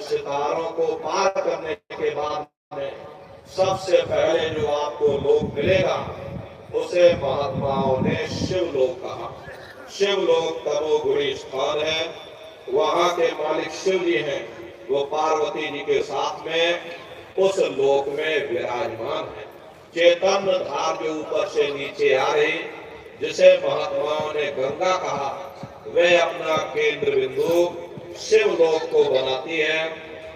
सितारों को पार करने के बाद में सबसे पहले जो आपको लोक मिलेगा उसे महात्माओं ने शिवलोक कहा। शिवलोक तमोगुणी स्थान है, वहां के मालिक शिव जी हैं, वो पार्वती जी के साथ में उस लोक में विराजमान है। चैतन्य धार जो ऊपर से नीचे आ रही, जिसे महात्माओं ने गंगा कहा, वे अपना केंद्र बिंदु शिवलोक को बनाती है।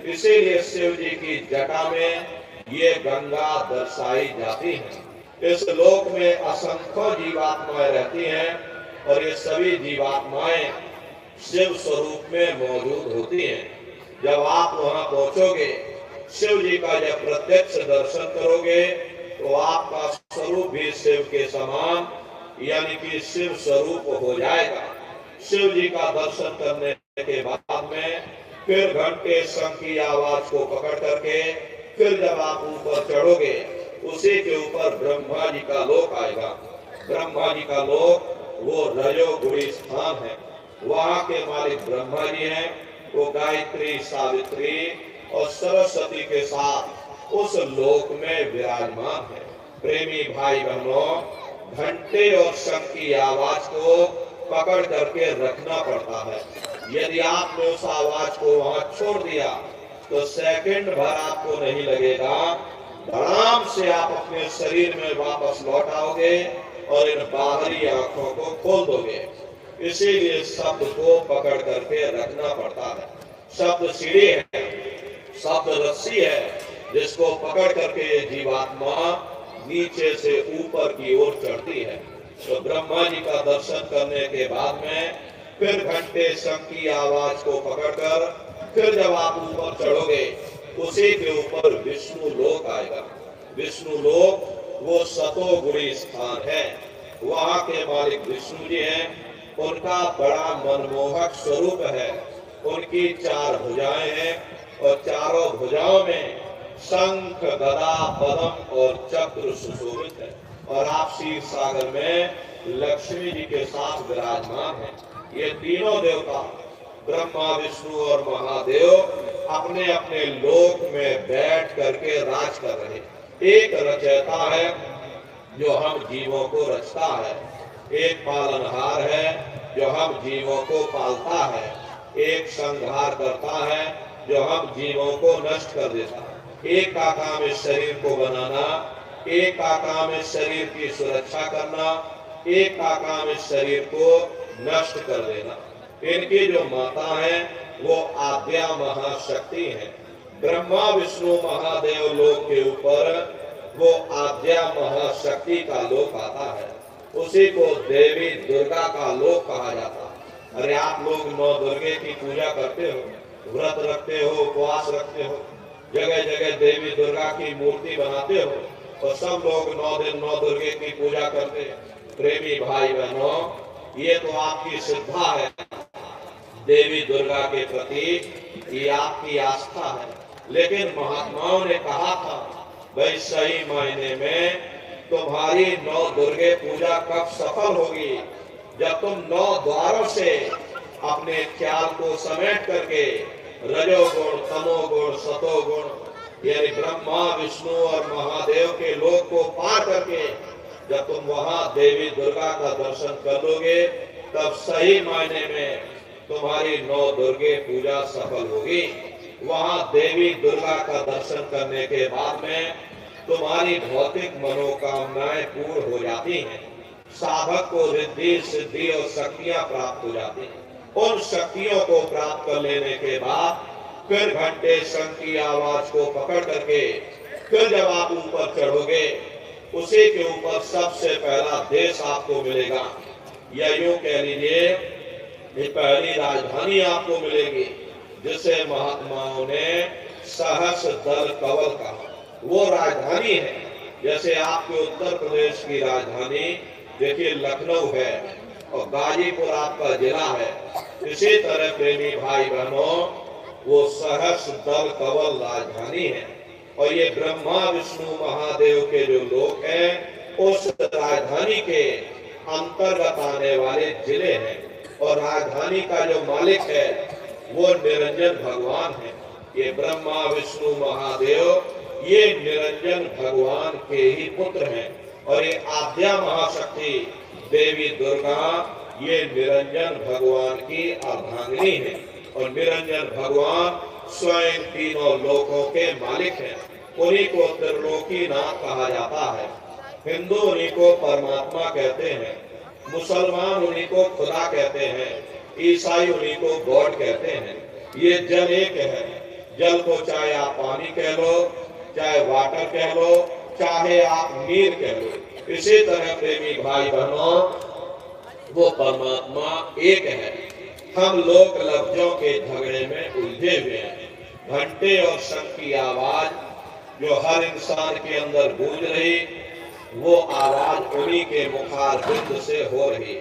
इसीलिए शिव जी की जटा में ये गंगा दर्शाई जाती है। इस लोक में असंख्य जीवात्माएं रहती हैं और ये सभी जीवात्माएं शिव स्वरूप में मौजूद होती हैं। जब आप वहां पहुंचोगे, शिव जी का जब प्रत्यक्ष दर्शन करोगे, तो आपका स्वरूप भी शिव के समान यानी कि शिव स्वरूप हो जाएगा। शिव जी का दर्शन करने के बाद में फिर घंटे शंख की आवाज को पकड़ करके फिर जब आप ऊपर चढ़ोगे, उसी के ऊपर ब्रह्मा जी का लोक आएगा। ब्रह्मा जी का लोक वो रजोगुणी स्थान है। वहाँ के मालिक ब्रह्मा जी हैं, वो गायत्री, सावित्री और सरस्वती के साथ उस लोक में विराजमान है। प्रेमी भाई बहनों, घंटे और शंख की आवाज को पकड़ करके रखना पड़ता है। यदि आपने उस आवाज को वहां छोड़ दिया तो सेकंड भर आपको नहीं लगेगा, धड़ाम से आप अपने शरीर में वापस लौट आओगे और इन बाहरी आंखों को खोल दोगे। इसीलिए शब्द को पकड़ करके रखना पड़ता है। शब्द सीढ़ी है, शब्द रस्सी है, जिसको पकड़ करके ये जीवात्मा नीचे से ऊपर की ओर चढ़ती है। तो ब्रह्मा जी का दर्शन करने के बाद में फिर घंटे शंख की आवाज को पकड़कर फिर जब आप ऊपर चढ़ोगे, उसी के ऊपर विष्णु लोक आएगा। विष्णु लोक वो सतोगुणी स्थान है। वहाँ के मालिक विष्णु जी हैं। उनका बड़ा मनमोहक स्वरूप है। उनकी 4 भुजाएं हैं और चारों भुजाओं में शंख, गदा, पद्म और चक्र सुशोभित है। और आप क्षीर सागर में लक्ष्मी जी के साथ विराजमान हैं। ये तीनों देवता ब्रह्मा, विष्णु और महादेव अपने अपने लोक में बैठ करके राज कर रहे। एक रचयिता है जो हम जीवों को रचता है, एक पालनहार है जो हम जीवों को पालता है, एक संहार करता है जो हम जीवों को नष्ट कर देता है। एक का काम इस शरीर को बनाना, एक का काम इस शरीर की सुरक्षा करना, एक का काम इस शरीर को नष्ट कर देना। इनकी जो माता है वो आद्या महाशक्ति है। ब्रह्मा, विष्णु, महादेव लोक के ऊपर वो आद्या महाशक्ति का लोक आता है। उसी को देवी दुर्गा का लोक कहा जाता है। अरे आप लोग 9 दुर्गे की पूजा करते हो, व्रत रखते हो, उपवास रखते हो, जगह जगह देवी दुर्गा की मूर्ति बनाते हो, और सब लोग 9 दिन 9 दुर्गे की पूजा करते हैं। प्रेमी भाई बहनों, ये तो आपकी श्रद्धा है देवी दुर्गा के प्रति, ये आपकी आस्था है। लेकिन महात्माओं ने कहा था, भाई सही मायने में तुम्हारी 9 दुर्गे पूजा कब सफल होगी? जब तुम 9 द्वारों से अपने ख्याल को समेट करके रजोगुण, तमोगुण, सतोगुण यानी ब्रह्मा, विष्णु और महादेव के लोक को पार करके जब तुम वहां देवी दुर्गा का दर्शन कर लोगे, तब सही मायने में तुम्हारी 9 दुर्गे पूजा सफल होगी। वहां देवी दुर्गा का दर्शन करने के बाद में तुम्हारी भौतिक मनोकामनाएं पूर्ण हो जाती हैं। साधक को रिद्धि, सिद्धि और शक्तियां प्राप्त हो जाती हैं। उन शक्तियों को प्राप्त कर लेने के बाद फिर घंटे शंख की आवाज को पकड़ करके फिर जब आप ऊपर चढ़ोगे, उसी के ऊपर सबसे पहला देश आपको मिलेगा, या यूं कह लीजिए ये पहली राजधानी आपको मिलेगी, जिसे महात्माओं ने सहस दल कवल कहा। वो राजधानी है। जैसे आपके उत्तर प्रदेश की राजधानी देखिए लखनऊ है और गाजीपुर आपका जिला है, इसी तरह प्रेमी भाई बहनों वो सहस दल कवल राजधानी है। और ये ब्रह्मा, विष्णु, महादेव के जो लोक हैं उस राजधानी के अंतर्गत आने वाले जिले हैं। और राजधानी का जो मालिक है वो निरंजन भगवान है। ये ब्रह्मा विष्णु महादेव ये निरंजन भगवान के ही पुत्र हैं, और ये आद्या महाशक्ति देवी दुर्गा ये निरंजन भगवान की अर्धांगिनी है। और निरंजन भगवान स्वयं तीनों लोकों के मालिक हैं। उन्हीं को त्रिलोकीनाथ कहा जाता है। हिंदू उन्हीं को परमात्मा कहते हैं, मुसलमान उन्हीं को खुदा कहते हैं, ईसाई उन्हीं को गॉड कहते हैं। ये जल एक है। जल को चाहे आप पानी कह लो, चाहे वाटर कह लो, चाहे आप नीर कह लो। इसी तरह प्रेमी भाई बहनों, वो परमात्मा एक है। हम लोग लफ्जों के झगड़े में उलझे हुए हैं। घंटे और शंख की आवाज जो हर इंसान के अंदर गूंज रही, वो आवाज उन्हीं के मुखार बिंद से हो रही।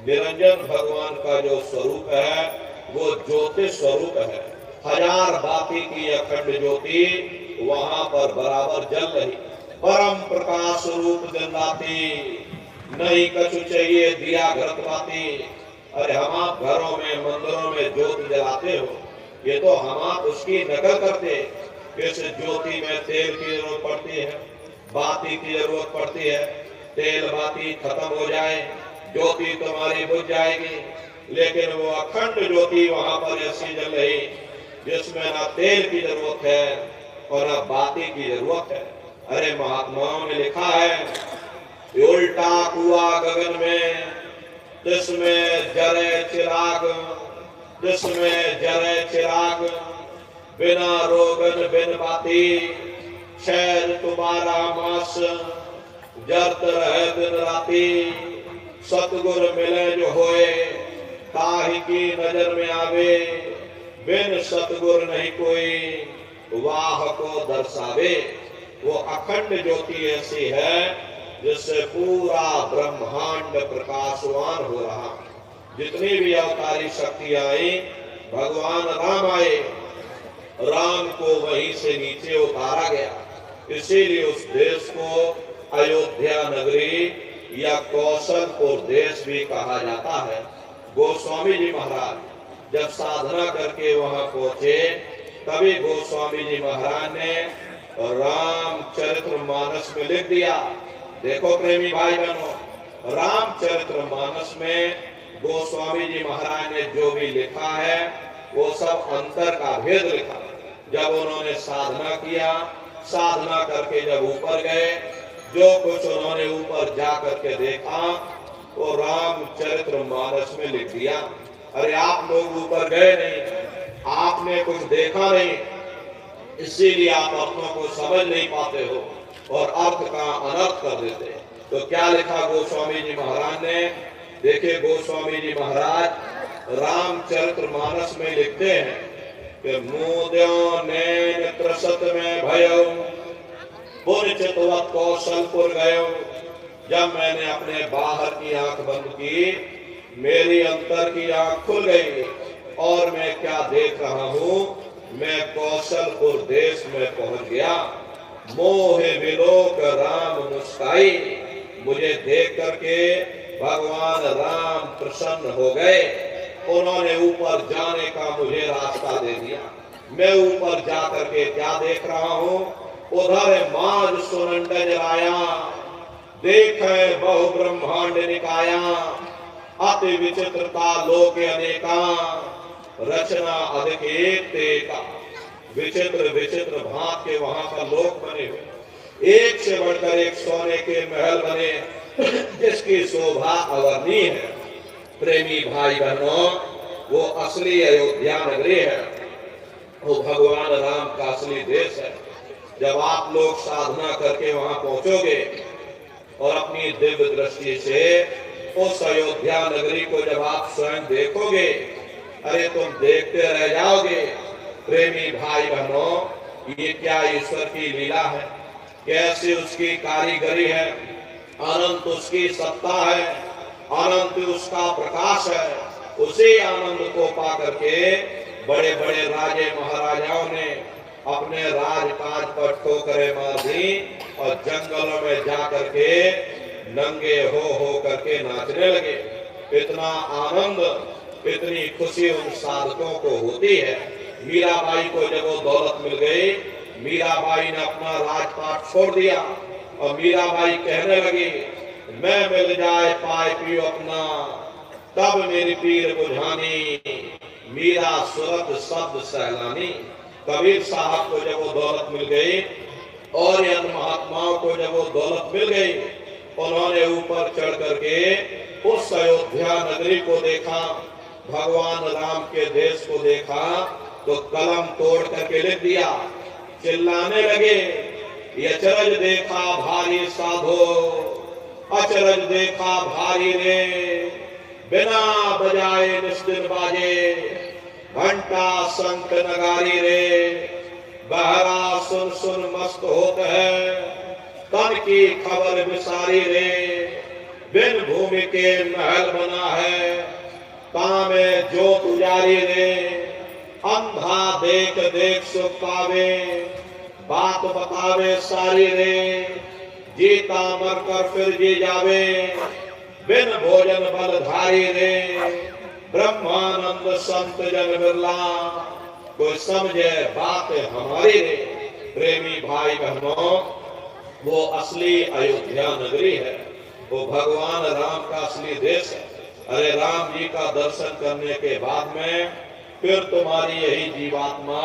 निरंजन भगवान का जो स्वरूप है वो ज्योति स्वरूप है। हजार बाती की अखंड ज्योति वहां पर बराबर जल रही। परम प्रकाश रूप दिन राती, नहीं कछु चाहिए दिया घृत बाती। अरे हम आप घरों में मंदिरों में ज्योति जलाते हो, ये तो हम आप उसकी नकल करते। इस ज्योति में तेल की जरूरत पड़ती है, बाती की जरूरत पड़ती है। तेल बाती खत्म हो जाए, ज्योति तुम्हारी बुझ जाएगी। लेकिन वो अखंड ज्योति वहां पर ऐसी जल रही जिसमें ना तेल की जरूरत है और ना बाती की जरूरत है। अरे महात्माओं ने लिखा है, उल्टा कुआ गगन में जिसमें जले चिराग, जिसमें जले चिराग, बिना रोगन बिन बाती, शहर तुम्हारा मास जरत रहे दिन राती। सतगुर मिले जो होए ताहि की नजर में आवे, बिन सतगुर नहीं कोई वाह को दर्शावे। वो अखंड ज्योति ऐसी है जिससे पूरा ब्रह्मांड प्रकाशवान हो रहा। जितनी भी अवतारी शक्तियां आई, भगवान राम आए, राम को वहीं से नीचे उतारा गया। इसीलिए उस देश को अयोध्या नगरी या कौशलपुर देश भी कहा जाता है। गोस्वामी जी महाराज जब साधना करके वहां पहुंचे, तभी गोस्वामी जी महाराज ने रामचरितमानस में लिख दिया। देखो प्रेमी भाई बहनों, रामचरितमानस में गोस्वामी जी महाराज ने जो भी लिखा है वो सब अंतर का भेद लिखा। जब उन्होंने साधना किया, साधना करके जब ऊपर गए, जो कुछ उन्होंने ऊपर जा करके देखा वो रामचरितमानस में लिख दिया। अरे आप लोग ऊपर गए नहीं, आपने कुछ देखा नहीं, इसीलिए आप अर्थों को समझ नहीं पाते हो और अर्थ का अनर्थ कर देते। तो क्या लिखा गोस्वामी जी महाराज ने? देखिए गोस्वामी जी महाराज रामचरितमानस में लिखते हैं कि मोद्यो नैन त्रसत में भयो, पुर चितवत कौशलपुर गयो। जब मैंने अपने बाहर की आंख बंद की, मेरी अंतर की आंख खुल गई और मैं क्या देख रहा हूँ, मैं कौशलपुर देश में पहुंच गया। मोहे विलोक राम मुस्काई, मुझे देख करके भगवान राम प्रसन्न हो गए। उन्होंने ऊपर जाने का मुझे रास्ता दे दिया। मैं ऊपर जा करके क्या देख रहा हूँ, उधर माज सुनंड जलाया, देखे बहु ब्रह्मांड निकाया, अति विचित्रता लोक अनेका, रचना अधिक एक। विचित्र विचित्र भांत के वहां पर लोक बने हुए, एक से बढ़कर एक सोने के महल बने जिसकी शोभा अवर्णीय है। प्रेमी भाई बहनों, वो असली अयोध्या नगरी है, वो भगवान राम का असली देश है। जब आप लोग साधना करके वहां पहुंचोगे और अपनी दिव्य दृष्टि से उस अयोध्या नगरी को जब आप स्वयं देखोगे, अरे तुम देखते रह जाओगे। प्रेमी भाई बहनों, ये क्या ईश्वर की लीला है, कैसे उसकी कारीगरी है, अनंत उसकी सत्ता है, अनंत उसका प्रकाश है। उसी आनंद को पा करके बड़े बड़े राजे महाराजाओं ने अपने राजकाज पर ठोकरें मार दी और जंगलों में जा करके नंगे हो करके नाचने लगे। इतना आनंद, इतनी खुशी उन साधकों को होती है मीराबाई को जब वो दौलत मिल गई, मीराबाई ने अपना राजपाट छोड़ दिया और मीराबाई कहने लगी, मैं मिल जाए पाए पियो अपना, तब मेरी पीर बुझानी, मीरा सूरत शब्द सहलानी। कबीर साहब को जब वो दौलत मिल गई और इन महात्माओं को जब वो दौलत मिल गई, उन्होंने ऊपर चढ़ करके उस अयोध्या नगरी को देखा, भगवान राम के देश को देखा, तो कलम तोड़ करके लिख दिया, चिल्लाने लगे, ये अचरज देखा भारी साधो, अचरज देखा भारी रे, बिना बजाए निस्दिन बाजे, घंटा शंख नगारी रे, बहरा सुन सुन मस्त होता है, तन की खबर विसारी रे, बिन भूमि के महल बना है, तामे जोत उजारी रे, अंधा देख देख सुख पावे, बात बतावे सारी रे, जीता मरकर फिर जी जावे, बिन भोजन बलधारी रे, ब्रह्मानंद संत जन बिरला, कोई समझे बात हमारी रे। प्रेमी भाई बहनों, वो असली अयोध्या नगरी है, वो भगवान राम का असली देश है। अरे राम जी का दर्शन करने के बाद में फिर तुम्हारी यही जीवात्मा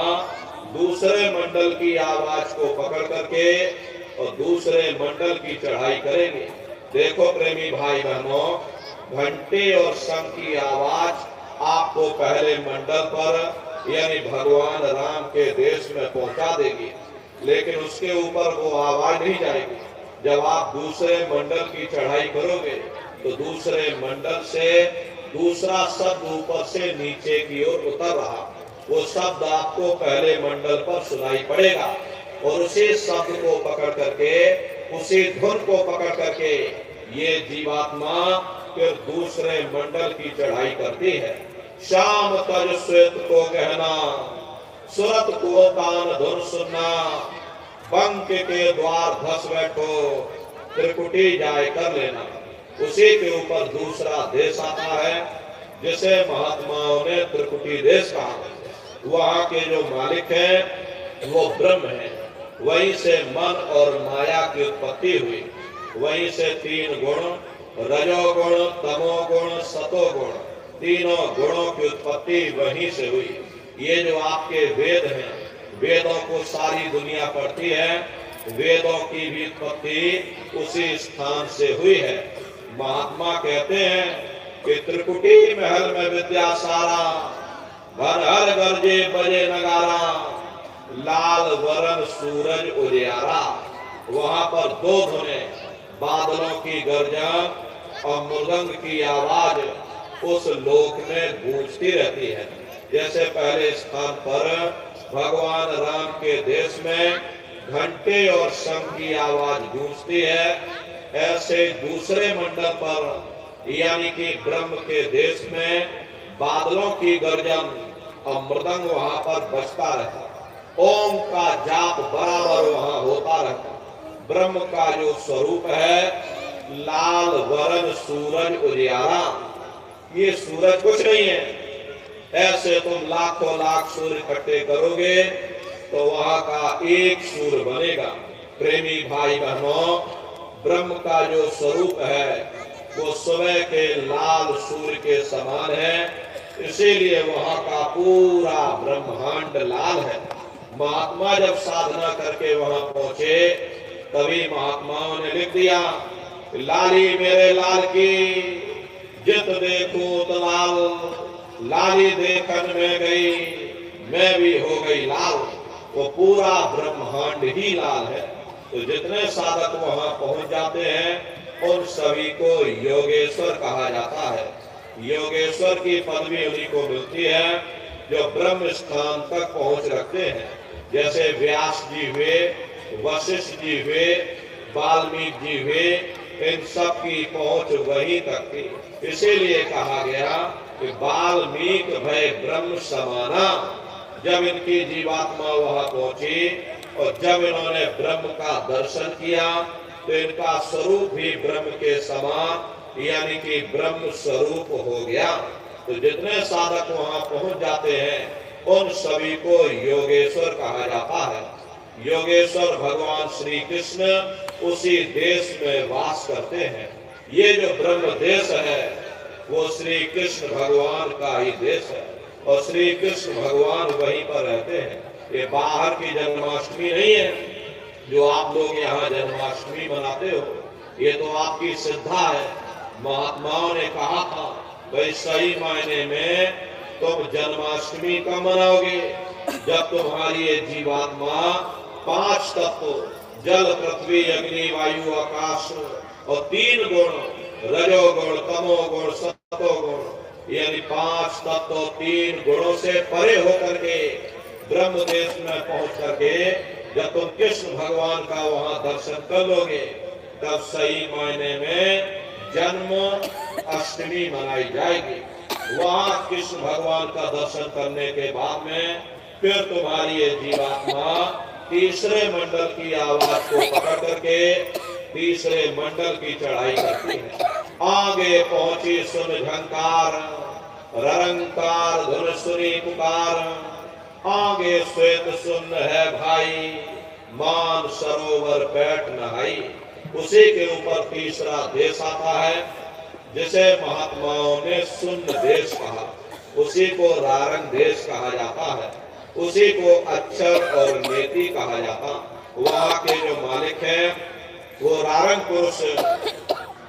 दूसरे मंडल की आवाज को पकड़ करके और दूसरे मंडल की चढ़ाई करेंगे। देखो प्रेमी भाई बहनों, घंटे और शंख की आवाज आपको पहले मंडल पर यानी भगवान राम के देश में पहुंचा देगी, लेकिन उसके ऊपर वो आवाज नहीं जाएगी। जब आप दूसरे मंडल की चढ़ाई करोगे तो दूसरे मंडल से दूसरा शब्द ऊपर से नीचे की ओर उतर रहा, वो शब्द आपको पहले मंडल पर सुनाई पड़ेगा और उसी शब्द को पकड़ करके, उसी धुन को पकड़ करके ये जीवात्मा फिर दूसरे मंडल की चढ़ाई करती है। शाम तज श्वेत को कहना, सुरत को तान धुन सुनना, पंख के द्वार धस बैठो, त्रिकुटी जाय कर लेना। उसी के ऊपर दूसरा देश आता है जिसे महात्माओं ने त्रिकुटी देश कहा। वहाँ के जो मालिक हैं वो ब्रह्म है, वहीं से मन और माया की उत्पत्ति हुई, वहीं से तीन गुण रजोगुण, तमोगुण, सतोगुण, तीनों गुणों की उत्पत्ति वहीं से हुई। ये जो आपके वेद हैं, वेदों को सारी दुनिया पढ़ती है, वेदों की भी उत्पत्ति उसी स्थान से हुई है। महात्मा कहते हैं कि त्रिकुटी महल में विद्या सारा, घर हर गरजे बजे नगारा, लाल वरण सूरज उजियारा। वहां पर दो धुने, बादलों की गर्जन और मृदंग की आवाज उस लोक में गूंजती रहती है। जैसे पहले स्थान पर भगवान राम के देश में घंटे और शंख की आवाज गूंजती है, ऐसे दूसरे मंडल पर यानी कि ब्रह्म के देश में बादलों की गर्जन और मृदंग वहां पर बजता रहता, ओम का जाप बराबर वहां होता रहता। ब्रह्म का जो स्वरूप है लाल वरण सूरज उजियारा, ये सूरज कुछ नहीं है। ऐसे तुम लाखों लाख सूर्य इकट्ठे करोगे तो वहां का एक सूर्य बनेगा। प्रेमी भाई बहनों, ब्रह्म का जो स्वरूप है वो सुबह के लाल सूर्य के समान है, इसीलिए वहां का पूरा ब्रह्मांड लाल है। महात्मा जब साधना करके वहां पहुंचे तभी महात्माओं ने लिख दिया, लाली मेरे लाल की जित देखूं तो लाल, लाली देखन में गई मैं भी हो गई लाल। वो पूरा ब्रह्मांड ही लाल है। तो जितने साधक वहां पहुंच जाते हैं उन सभी को योगेश्वर कहा जाता है। योगेश्वर की पदवी उन्हीं को मिलती है जो ब्रह्म स्थान तक पहुंच रखते हैं। जैसे व्यास जी हुए, वशिष्ठ जी हुए, वाल्मीकि जी हुए, इन सब की पहुंच वहीं तक थी। इसीलिए कहा गया कि वाल्मीकि भय ब्रह्म समाना। जब इनकी जीवात्मा वहां पहुंची और जब इन्होंने ब्रह्म का दर्शन किया तो इनका स्वरूप भी ब्रह्म के समान यानी कि ब्रह्म स्वरूप हो गया। तो जितने साधक वहां पहुंच जाते हैं उन सभी को योगेश्वर कहा जाता है। योगेश्वर भगवान श्री कृष्ण उसी देश में वास करते हैं। ये जो ब्रह्म देश है वो श्री कृष्ण भगवान का ही देश है और श्री कृष्ण भगवान वहीं पर रहते हैं। ये बाहर की जन्माष्टमी नहीं है जो आप लोग यहाँ जन्माष्टमी मनाते हो, ये तो आपकी श्रद्धा है। महात्माओं ने कहा था भाई सही मायने में तुम जन्माष्टमी कब मनाओगे, जब तुम्हारी ये जीवात्मा 5 तत्व जल पृथ्वी अग्नि वायु आकाश और 3 गुण रजोगुण तमोगुण सत्वगुण यानी 5 तत्व 3 गुणों से परे होकर के ब्रह्म देश में पहुंच करके जब तुम कृष्ण भगवान का वहां दर्शन कर लोगे तब सही मायने में जन्म अष्टमी मनाई जाएगी। वहां कृष्ण भगवान का दर्शन करने के बाद में फिर तुम्हारी ये जीवात्मा तीसरे मंडल की आवाज को पकड़ करके तीसरे मंडल की चढ़ाई करती है। आगे पहुंची सुन झंकार ररंकार धुन सुनी पुकार, आगे श्वेत सुन है भाई मान सरोवर बैठ नहाई। उसी के ऊपर तीसरा देश आता है जिसे महात्माओं ने सुन्न देश कहा, उसी को रारंग देश कहा जाता है, उसी को अक्षर और नेति कहा जाता। वहाँ के जो मालिक हैं वो रारंग पुरुष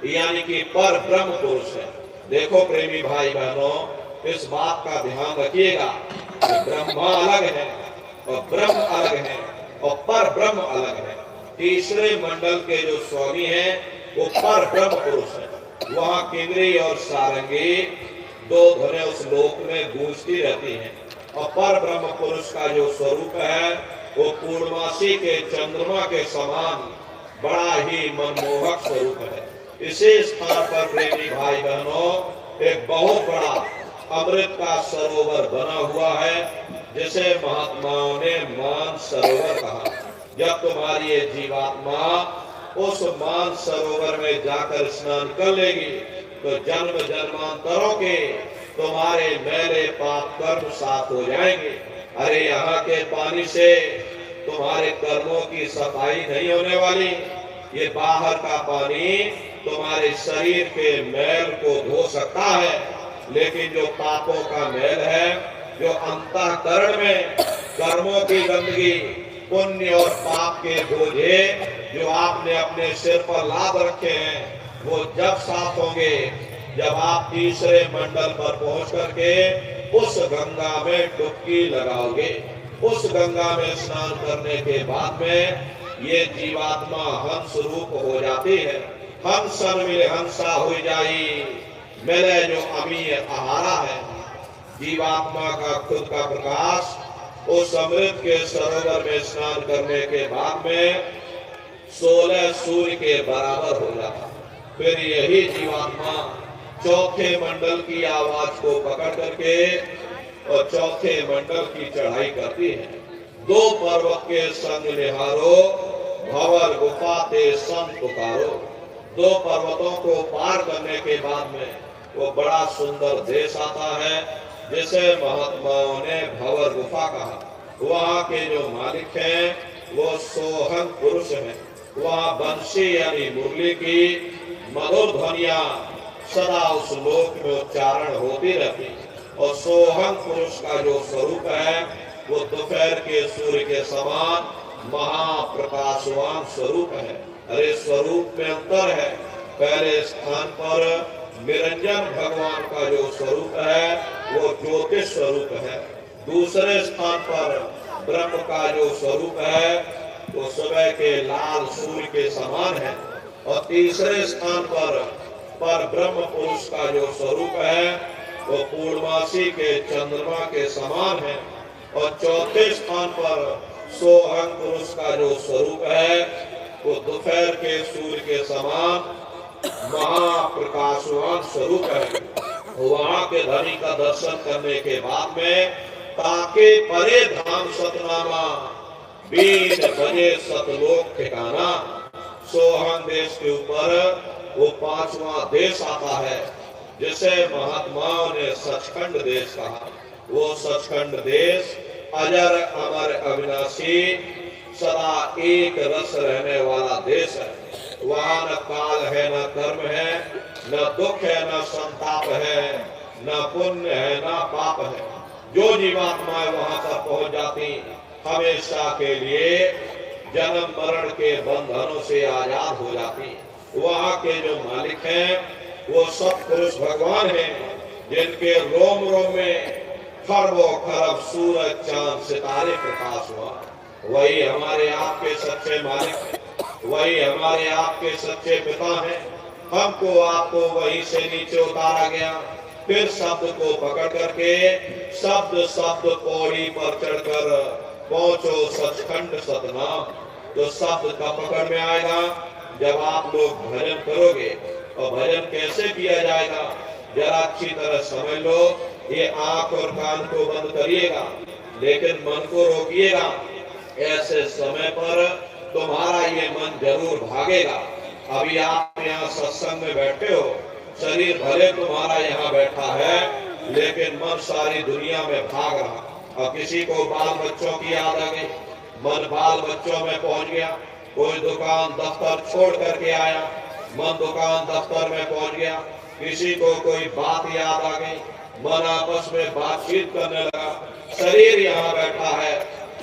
यानी कि पर ब्रह्म पुरुष है। देखो प्रेमी भाई बहनों इस बात का ध्यान रखिएगा, ब्रह्मा अलग है और ब्रह्म अलग है और पर ब्रह्म अलग है। तीसरे मंडल के जो स्वामी हैं वो पर ब्रह्म पुरुष है। वहाँ किंगरी और सारंगी 2 धुनें उस लोक में गूंजती रहती हैं और पर ब्रह्म पुरुष का जो स्वरूप है वो पूर्णमासी के चंद्रमा के समान बड़ा ही मनमोहक स्वरूप है। इसी स्थान पर प्रेमी भाई बहनों एक बहुत बड़ा अमृत का सरोवर बना हुआ है जिसे महात्माओं ने मान सरोवर कहा। जब तुम्हारी ये जीवात्मा उस मान सरोवर में जाकर स्नान कर लेगी तो जन्म जन्मांतरों के तुम्हारे मैले पाप कर्म साफ हो जाएंगे। अरे यहाँ के पानी से तुम्हारे कर्मों की सफाई नहीं होने वाली, ये बाहर का पानी तुम्हारे शरीर के मैल को धो सकता है, लेकिन जो पापों का मैल है, जो अंतःकरण में कर्मों की गंदगी पुण्य और पाप के बोझे जो आपने अपने सिर पर लाद रखे हैं वो जब साफ होंगे जब आप तीसरे मंडल पर पहुंच करके उस गंगा में डुबकी लगाओगे। उस गंगा में स्नान करने के बाद में ये जीवात्मा हंस रूप हो जाती है। हंसन मिले हंसा हो जाई मेरे जो अमीय आहारा है। जीवात्मा का खुद का प्रकाश उस अमृत के सरोवर में स्नान करने के बाद में 16 सूर्य के बराबर हो जाता। फिर यही जीवात्मा चौथे मंडल की आवाज को पकड़ करके और चौथे मंडल की चढ़ाई करती है। 2 पर्वत के संग निहारो भंवर गुफा ते संग पुकारो। 2 पर्वतों को पार करने के बाद में वो बड़ा सुंदर देश आता है जिसे महात्माओं ने भंवर गुफा कहा। वहाँ के जो मालिक हैं वो सोहंग पुरुष हैं। वहाँ बंशी यानी मुरली की मधुर ध्वनियां सदा उस लोक में उच्चारण होती रहती और सोहंग पुरुष का जो स्वरूप है वो दोपहर के सूर्य के समान महाप्रकाशवान स्वरूप है। अरे स्वरूप में अंतर है। पहले स्थान पर निरंजन भगवान का जो स्वरूप है वो ज्योतिष स्वरूप है। दूसरे स्थान पर ब्रह्म का जो स्वरूप है वो सुबह के लाल सूर्य के समान है और तीसरे स्थान पर ब्रह्म पुरुष का जो स्वरूप है वो पूर्णमासी के चंद्रमा के समान है और चौथे स्थान पर सोहंग पुरुष का जो स्वरूप है वो दोपहर के सूर्य के समान महाप्रकाशवान स्वरूप है। वहाँ के धनी का दर्शन करने के बाद में ताके परे धाम सतनामा बीन बजे सतलोक ठिकाना। सोहंग देश के ऊपर वो 5वां देश आता है जिसे महात्माओं ने सचखंड देश कहा। वो सचखंड देश अजर अमर अविनाशी सदा एक रस रहने वाला देश है। वहाँ न काल है, न कर्म है, न दुख है, न संताप है, न पुण्य है, न पाप है। जो जीवात्माएं वहां तक पहुंच जाती हमेशा के लिए जन्म मरण के बंधनों से आजाद हो जाती। वहाँ के जो मालिक हैं वो सब पुरुष भगवान हैं, जिनके रोम रोम में खरबों खरब सूरज चांद सितारे प्रकाश हुआ। वही हमारे आपके सच्चे मालिक हैं, वही हमारे आपके सच्चे पिता हैं। हमको आपको वही से नीचे उतारा गया, फिर शब्द को पकड़ करके शब्द शब्द पौड़ी पर चढ़कर पहुंचो सचखंड सतनाम। तो शब्द का पकड़ में आएगा जब आप लोग भजन करोगे। और भजन कैसे किया जाएगा जरा अच्छी तरह समझ लो। ये आंख और कान को बंद करिएगा, लेकिन मन को रोकिएगा। ऐसे समय पर तुम्हारा ये मन जरूर भागेगा। अभी आप यहाँ सत्संग में बैठे हो, शरीर भले तुम्हारा यहाँ बैठा है, लेकिन मन सारी दुनिया में भाग रहा। और किसी को बाल बच्चों की याद आ गई, मन बाल बच्चों में पहुंच गया। कोई दुकान दफ्तर छोड़ करके आया, मन दुकान दफ्तर में पहुंच गया। किसी को कोई बात याद आ गई, मन आपस में बातचीत करने लगा। शरीर यहाँ बैठा है,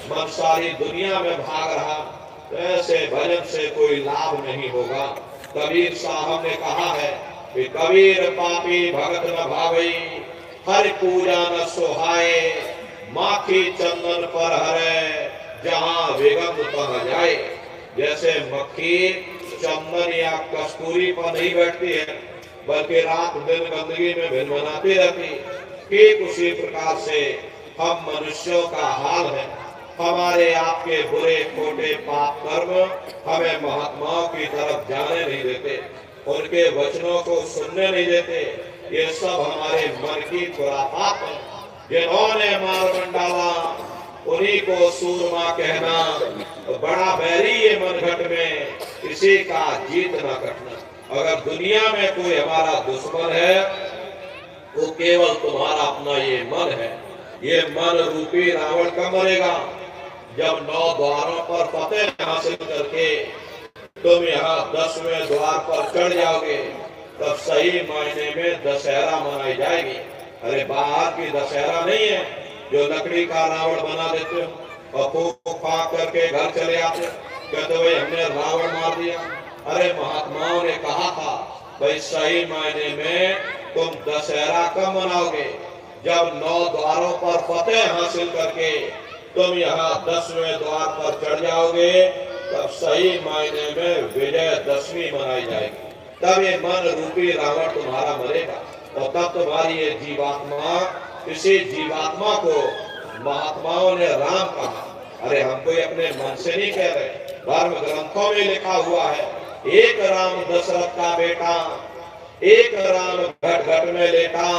मन सारी दुनिया में भाग रहा। ऐसे भजन से कोई लाभ नहीं होगा। कबीर साहब ने कहा है कि कबीर पापी भगत न भावई, हर पूजा न सोहाए, माखी चंदन पर हरे, जहाँ विगम तहाँ जाए। जैसे मक्खी चंदन या कस्तूरी पर नहीं बैठती है, बल्कि रात दिन गंदगी में भिनभिनाती रहती, ठीक उसी प्रकार से हम मनुष्यों का हाल है। हमारे आपके बुरे खोटे पाप कर्म हमें महात्माओं की तरफ जाने नहीं देते, उनके वचनों को सुनने नहीं देते। ये सब हमारे मन की खुरापात है। जिन्होंने मार डाला उन्हीं को सूरमा कहना, बड़ा बैरी ये मनघट में, किसी का जीत न कटना। अगर दुनिया में कोई हमारा दुश्मन है वो केवल तुम्हारा अपना ये मन है। ये मन रूपी रावण कब मरेगा? जब 9 द्वारों पर फतेह हासिल करके तुम यहाँ 10वें द्वार पर चढ़ जाओगे, तब सही मायने में दशहरा मनाई जाएगी। अरे बाहर की दशहरा नहीं है जो लकड़ी का रावण बना देते हो और फूक फाक करके घर चले आते, कहते भाई हमने रावण मार दिया। अरे महात्माओं ने कहा था भाई सही मायने में तुम दशहरा कब मनाओगे? जब 9 द्वारों पर फतेह हासिल करके तुम यहाँ 10वें द्वार पर चढ़ जाओगे, तब सही मायने में विजयदशमी मनाई जाएगी। तब ये मन रूपी रावण तुम्हारा मरेगा और तब तुम्हारी ये जीवात्मा, इसी जीवात्मा को महात्माओं ने राम कहा। अरे हम कोई अपने मन से नहीं कह रहे, धर्म ग्रंथों में लिखा हुआ है, एक राम दशरथ का बेटा, एक राम घट घट में लेटा,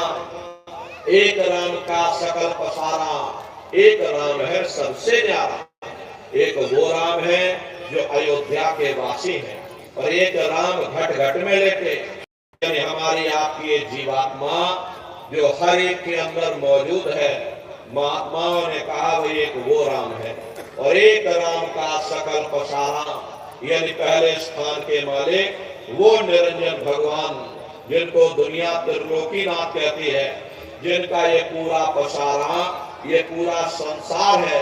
एक राम का सकल पसारा, एक राम है सबसे न्यारा। एक वो राम है जो अयोध्या के वासी हैं, और एक राम घट घट में लेटे, यानी हमारी आपकी ये जीवात्मा जो हर एक के अंदर मौजूद है। महात्माओं ने कहा वो एक वो राम है, और एक राम का सकल पसारा, यानी पहले स्थान के मालिक वो निरंजन भगवान, जिनको दुनिया त्रिलोकीनाथ कहती है, जिनका ये पूरा पसारा, ये पूरा संसार है।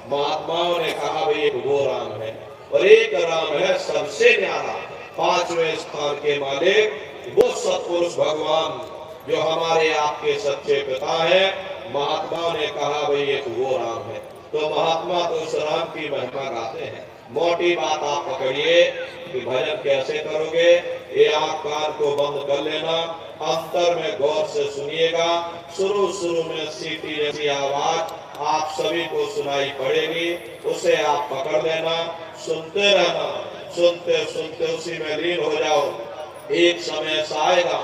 महात्माओं ने कहा भाई एक वो राम है, और एक राम है सबसे न्यारा, 5वें स्थान के मालिक वो सत्पुरुष भगवान जो हमारे आपके सच्चे पिता है। महात्मा ने कहा भाई एक वो राम है, तो महात्मा तो उस राम की महिमा गाते हैं। मोटी बात आप पकड़िए कि भजन कैसे करोगे। ये आंख कान को बंद कर लेना, अंतर में गौर से सुनिएगा। शुरू में सीटी जैसी आवाज आप सभी को सुनाई पड़ेगी, उसे आप पकड़ लेना, सुनते रहना, सुनते सुनते उसी में लीन हो जाओ। एक समय ऐसा आएगा,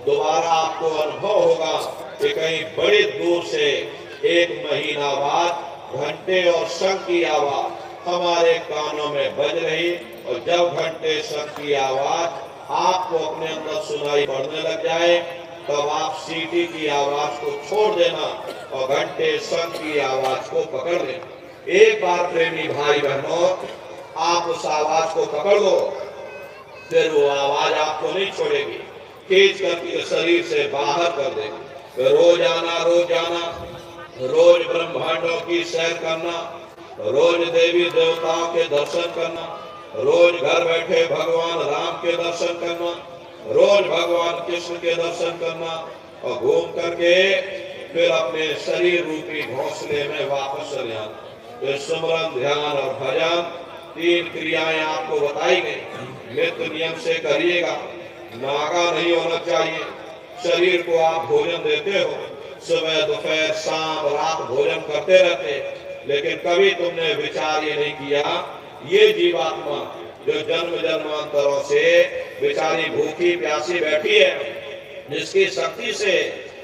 दोबारा आपको अनुभव होगा कि कहीं बड़ी दूर से एक महीना बाद घंटे और शंख की आवाज हमारे कानों में बज रही, और जब घंटे शंख की आवाज आपको अपने अंदर सुनाई पड़ने लग जाए, तब आप सीटी की आवाज को छोड़ देना और घंटे शंख की आवाज को पकड़ लेना। एक बार प्रेमी भाई बहनों आप उस आवाज को पकड़ लो, फिर वो आवाज आपको नहीं छोड़ेगी, खींच करके शरीर से बाहर कर देगी। रोजाना रोज ब्रह्मांडों की सैर करना, रोज देवी देवताओं के दर्शन करना, रोज घर बैठे भगवान राम के दर्शन करना, रोज भगवान कृष्ण के दर्शन करना और घूम करके फिर अपने शरीर रूपी घोंसले में वापस चले आना। तो सुमरन, ध्यान और भजन, तीन क्रियाएं आपको बताई गई। नित्य नियम से करिएगा, नागा नहीं होना चाहिए। शरीर को आप भोजन देते हो, सुबह दोपहर शाम रात भोजन करते रहते, लेकिन कभी तुमने विचार ये नहीं किया ये जीवात्मा जो जन्म जन्मांतरों से बेचारी भूखी प्यासी बैठी है, जिसकी शक्ति से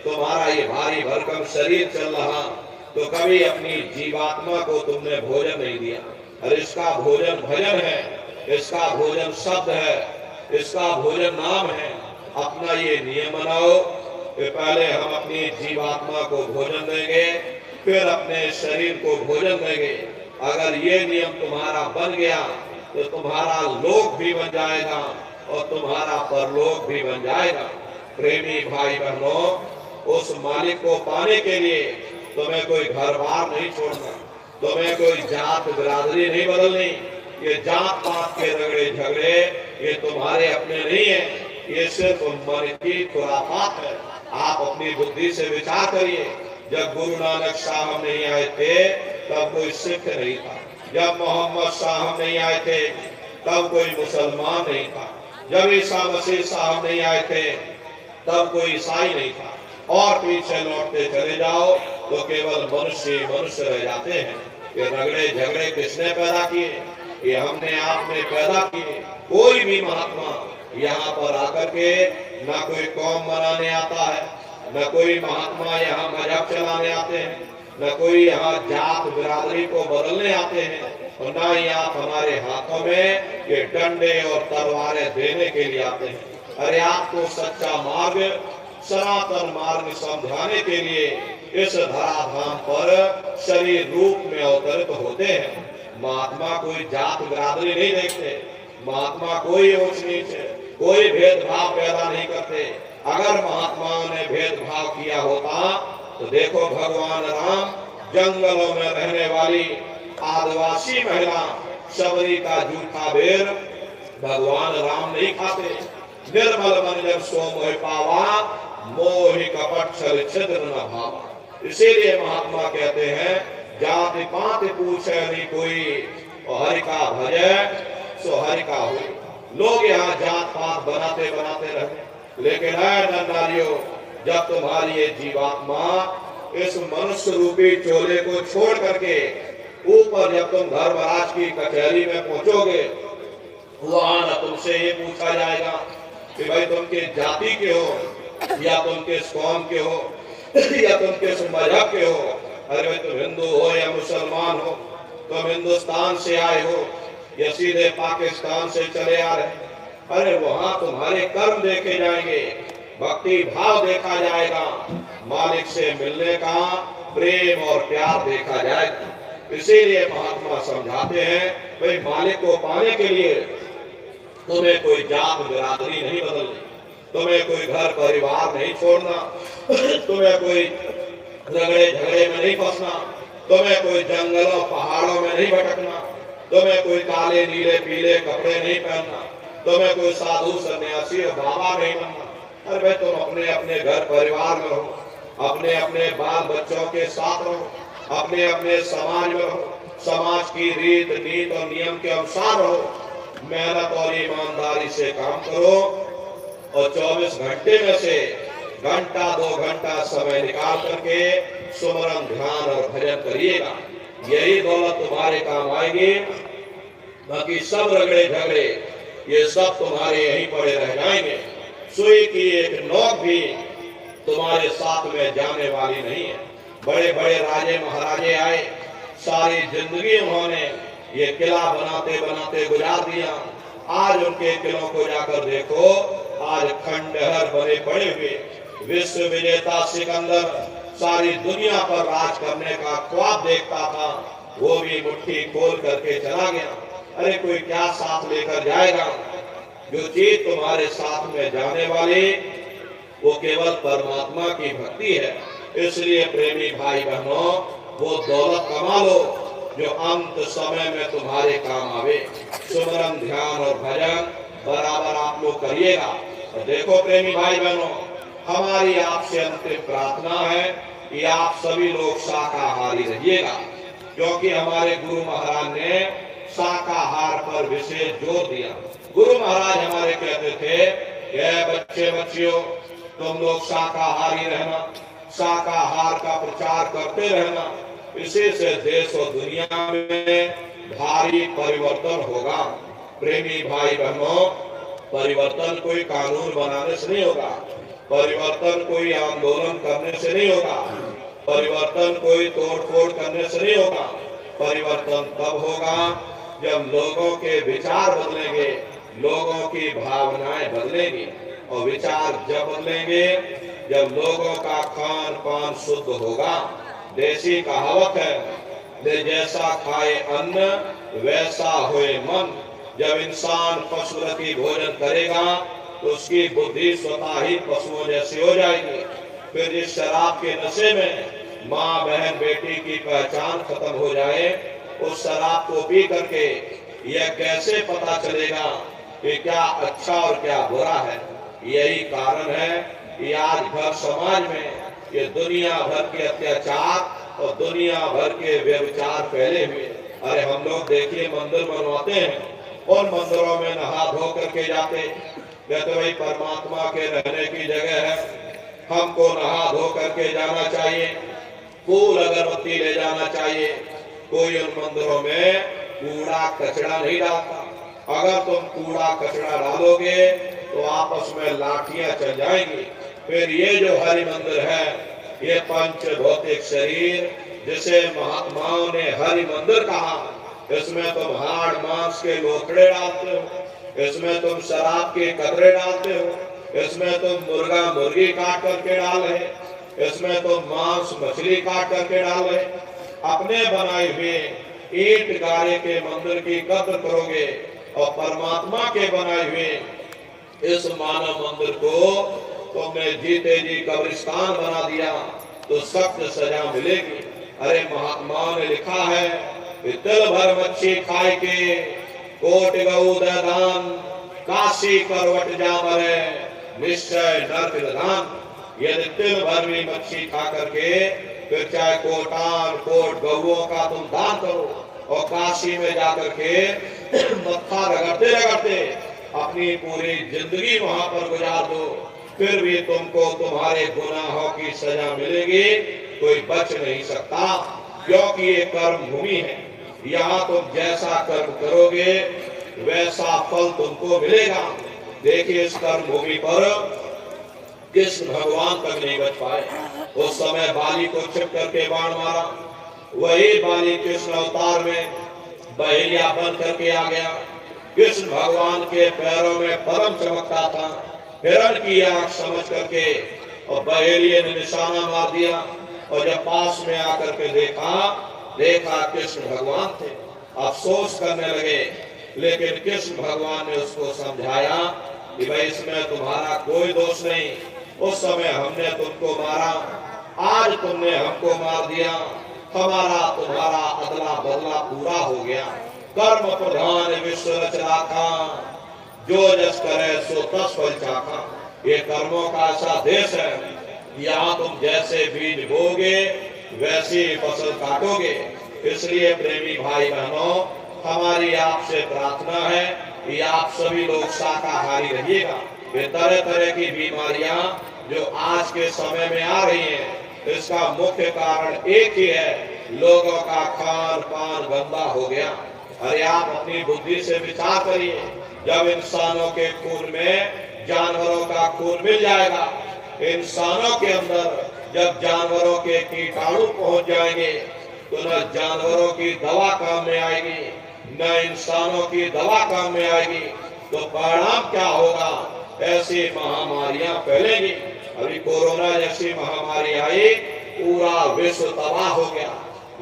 तुम्हारा ये भारी भरकम शरीर चल रहा, तो कभी अपनी जीवात्मा को तुमने भोजन नहीं दिया। और इसका भोजन भजन है, इसका भोजन शब्द है, इसका भोजन नाम है। अपना ये नियम बनाओ कि पहले हम अपनी जीवात्मा को भोजन देंगे, फिर अपने शरीर को भोजन देंगे। अगर ये नियम तुम्हारा बन गया तो तुम्हारा लोक भी बन जाएगा और तुम्हारा परलोक भी बन जाएगा। प्रेमी भाई बहनों, उस मालिक को पाने के लिए तुम्हें कोई घर बार नहीं छोड़ना, तुम्हें कोई जात बिरादरी नहीं बदलनी। ये जात पात के रगड़े झगड़े ये तुम्हारे अपने नहीं है, ये सिर्फ मन की खुराफात है। आप अपनी बुद्धि से विचार करिए। जब गुरु नानक साहब नहीं आए थे तब कोई सिख नहीं था, जब मोहम्मद साहब नहीं आए थे तब कोई मुसलमान नहीं था, जब ईसा मसीह साहब नहीं आए थे तब कोई ईसाई नहीं था। और पीछे लौटते चले जाओ तो केवल मनुष्य मनुष्य रह जाते हैं। ये रगड़े झगड़े किसने पैदा किए? ये हमने आपने पैदा किए। कोई भी महात्मा यहाँ पर आकर के न कोई कौम मनाने आता है, न कोई महात्मा यहाँ मजहब चलाने आते हैं, न कोई यहाँ जात बिरादरी को बदलने आते हैं, और न ही आप हमारे हाथों में ये डंडे और तलवारें देने के लिए आते हैं। अरे आपको सच्चा मार्ग, सनातन मार्ग समझाने के लिए इस धराधाम पर शरीर रूप में अवतरित होते हैं। महात्मा कोई जात बिरादरी नहीं देखते, महात्मा कोई ऊंच नीच, कोई भेदभाव पैदा नहीं करते। अगर महात्माओं ने भेदभाव किया होता तो देखो भगवान राम जंगलों में रहने वाली आदिवासी महिला सबरी का जूठा बेर भगवान राम नहीं खाते। निर्मल मन जब सो मोह पावा, मोहि कपट छल छिद्र न भावा। इसीलिए महात्मा कहते हैं जाति पात पूछे नहीं कोई, हरि का भजे सो हरि का हो। लोग यहाँ जात पात बनाते बनाते रहते, लेकिन है नारियों, जब तुम्हारी ये जीवात्मा इस मनुष्य रूपी चोले को छोड़ करके ऊपर जब तुम धर्मराज की कचहरी में पहुंचोगे, वहां न तुमसे ये पूछा जाएगा कि भाई तुम किस जाति के हो, या तुम किस कौम के हो, या तुम किस मजहब के हो। अरे भाई तुम हिंदू हो या मुसलमान हो, तुम हिंदुस्तान से आए हो या सीधे पाकिस्तान से चले आ रहे। अरे वहां तुम्हारे कर्म देखे जाएंगे, भक्ति भाव देखा जाएगा, मालिक से मिलने का प्रेम और प्यार देखा जाएगा। इसीलिए महात्मा समझाते हैं भाई मालिक को पाने के लिए तुम्हें कोई जात बिरादरी नहीं बदलनी, तुम्हें कोई घर परिवार नहीं छोड़ना, तुम्हें कोई झगड़े झगड़े में नहीं फंसना, तुम्हें कोई जंगलों पहाड़ों में नहीं भटकना, तुम्हें कोई काले नीले पीले कपड़े नहीं पहनना, तुम्हें कोई साधु सन्यासी और बाबा नहीं बनना। अरे भाई तुम अपने अपने घर परिवार में रहो, अपने अपने बाल बच्चों के साथ रहो, अपने अपने समाज में रहो, समाज की रीत नीति और नियम के अनुसार रहो, मेहनत और ईमानदारी से काम करो और 24 घंटे में से घंटा 2 घंटा समय निकाल करके सुमरन ध्यान और भजन करिएगा। यही दौलत तुम्हारे काम आएगी। बाकी सब रगड़े झगड़े ये सब तुम्हारे यहीं पड़े रह जाएंगे। सुई की एक नोक भी तुम्हारे साथ में जाने वाली नहीं है। बड़े बड़े राजे महाराजे आए, सारी जिंदगी उन्होंने ये किला बनाते बनाते गुजार दिया। आज उनके किलों को जाकर देखो, आज खंडहर बने पड़े हुए, विश्व विजेता सिकंदर सारी दुनिया पर राज करने का ख्वाब देखता था, वो भी मुट्ठी खोल करके चला गया। अरे कोई क्या साथ लेकर जाएगा? जो चीज तुम्हारे साथ में जाने वाली वो केवल परमात्मा की भक्ति है। इसलिए प्रेमी भाई बहनों, वो दौलत कमा लो जो अंत समय में तुम्हारे काम आवे। सुमरन, ध्यान और भजन बराबर आप लोग करिएगा। और देखो प्रेमी भाई बहनों, हमारी आपसे अंतिम प्रार्थना है कि आप सभी लोग शाकाहारी रहिएगा, क्योंकि हमारे गुरु महाराज ने शाकाहार पर विशेष जोर दिया। गुरु महाराज हमारे कहते थे कि बच्चे बच्चियों, तुम लोग शाकाहारी रहना, शाकाहार का प्रचार करते रहना, इसी से देश और दुनिया में भारी परिवर्तन होगा। प्रेमी भाई बहनों, परिवर्तन कोई कानून बनाने से नहीं होगा, परिवर्तन कोई आंदोलन करने से नहीं होगा, परिवर्तन कोई तोड़फोड़ करने से नहीं होगा। परिवर्तन तब होगा जब लोगों के विचार बदलेंगे, लोगों की भावनाएं बदलेंगी। और विचार जब बदलेंगे जब लोगों का खान पान शुद्ध होगा। देसी कहावत है, ले जैसा खाए अन्न वैसा होए मन। जब इंसान पशुवती भोजन करेगा तो उसकी बुद्धि स्वतः ही पशुओं जैसी हो जाएगी। फिर इस शराब के नशे में माँ बहन बेटी की पहचान खत्म हो जाए, उस शराब को पी करके यह कैसे पता चलेगा कि क्या अच्छा और क्या बुरा है? यही कारण है कि आज भर समाज में ये दुनिया भर के अत्याचार और दुनिया भर के व्यभिचार फैले हुए। अरे हम लोग देखिए मंदिर बनवाते हैं, उन मंदिरों में नहा धो करके जाते, कहते भाई परमात्मा के रहने की जगह है, हमको नहा धो करके जाना चाहिए, फूल अगरबत्ती ले जाना चाहिए। कोई उन मंदिरों में कूड़ा कचरा नहीं डालता। अगर तुम कूड़ा कचरा डालोगे तो आपस में लाठियां चल जाएंगी। फिर ये जो हरि मंदिर है, ये पंच भौतिक शरीर जिसे महात्माओं ने हरि मंदिर कहा, इसमें तुम हाड़ मांस के लोथड़े डालते हो, इसमें तुम शराब के कतरे डालते हो, इसमें तुम मुर्गा मुर्गी काट करके डाल रहे, इसमें तुम मांस मछली काट करके डाल रहे। अपने बनाए हुए ईंट गारे के मंदिर की कद्र करोगे और परमात्मा के बनाए हुए इस मानव मंदिर को तुमने जीते जी कब्रिस्तान बना दिया तो सख्त सजा मिलेगी। अरे महात्माओं ने लिखा है कि तिल भर मच्छी खाए के कोट गऊ दान, काशी करवट जा मरे निश्चय नरक दान। यदि तिल भर भी मच्छी खा करके फिर चाहे कोटान कोट गऊओं का तुम दान करो और काशी में जाकर के मत्था रगड़ते रगड़ते अपनी पूरी जिंदगी वहां पर गुजार दो, फिर भी तुमको तुम्हारे गुनाहों की सजा मिलेगी, कोई बच नहीं सकता। क्योंकि ये कर्म भूमि है, यहाँ तुम जैसा कर्म करोगे वैसा फल तुमको मिलेगा। देखिए इस कर्म भूमि पर कृष्ण भगवान तक नहीं बच पाए। उस समय बाली को छिप करके बाण मारा, वही बाली कृष्ण अवतार में बहेलिया बन करके आ गया। कृष्ण भगवान के पैरों में परम चमकता था, हिरण की आंख समझ करके और बहेलिये ने निशाना मार दिया। और जब पास में आकर के देखा कृष्ण भगवान थे, अफसोस करने लगे। लेकिन कृष्ण भगवान ने उसको समझाया कि भाई इसमें तुम्हारा कोई दोष नहीं, उस समय हमने तुमको मारा, आज तुमने हमको मार दिया, हमारा तुम्हारा अदला बदला पूरा हो गया। कर्म प्रधान विश्व रच राखा, जो जस करे सो तस फल चाखा। ये कर्मों का ऐसा देश है, यहाँ तुम जैसे बीज बोगे वैसी फसल काटोगे। इसलिए प्रेमी भाई बहनों, हमारी आपसे प्रार्थना है कि आप सभी लोग शाकाहारी रहिएगा। ये तरह तरह की बीमारियां जो आज के समय में आ रही हैं, इसका मुख्य कारण एक ही है, लोगों का खान पान गंदा हो गया। अरे आप अपनी बुद्धि से विचार करिए, जब इंसानों के खून में जानवरों का खून मिल जाएगा, इंसानों के अंदर जब जानवरों के कीटाणु पहुंच जाएंगे तो न जानवरों की दवा काम में आएगी, न इंसानों की दवा काम में आएगी। तो परिणाम क्या होगा? ऐसी महामारियां फैलेंगी। अभी कोरोना जैसी महामारी आई, पूरा विश्व तबाह हो गया,